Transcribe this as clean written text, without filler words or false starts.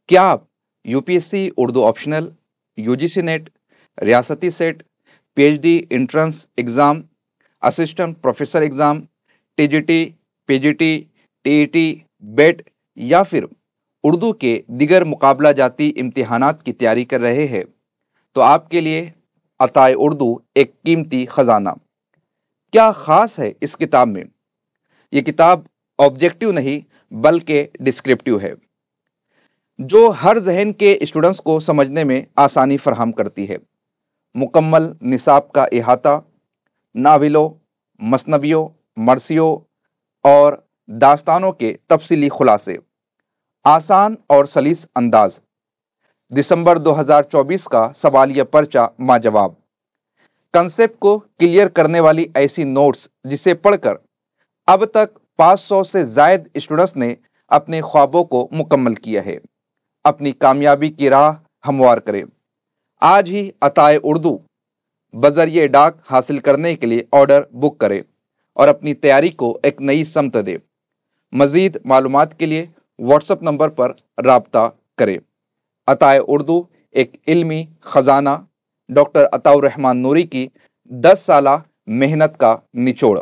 क्या आप UPSC Urdu optional, UGC NET, रियासती SET, PhD entrance exam, assistant professor exam, TGT, PGT, TET, बेट या फिर उर्दू के दिगर मुकाबला जाती इम्तिहानात की तैयारी कर रहे हैं तो आपके लिए अताए उर्दू एक कीमती ख़जाना। क्या ख़ास है इस किताब में? ये किताब ऑब्जेक्टिव नहीं बल्कि डिस्क्रिप्टिव है, जो हर जहन के स्टूडेंट्स को समझने में आसानी फराहम करती है। मुकम्मल निसाब का इहाता, नावलों, मसनवियों, मरसियों और दास्तानों के तफसीली खुलासे, आसान और सलीस अंदाज। दिसंबर 2024 का सवालिया पर्चा माजवाब, कंसेप्ट को क्लियर करने वाली ऐसी नोट्स जिसे पढ़कर अब तक 500 से जायद स्टूडेंट्स ने अपने ख्वाबों को मुकम्मल किया है। अपनी कामयाबी की राह हमवार करें। आज ही अताए उर्दू बजरिए डाक हासिल करने के लिए ऑर्डर बुक करें और अपनी तैयारी को एक नई समत दें। मज़ीद मालूमात के लिए व्हाट्सएप नंबर पर राब्ता करें। अताए उर्दू एक इल्मी ख़जाना, डॉक्टर अताउर रहमान नूरी की 10 साला मेहनत का निचोड़।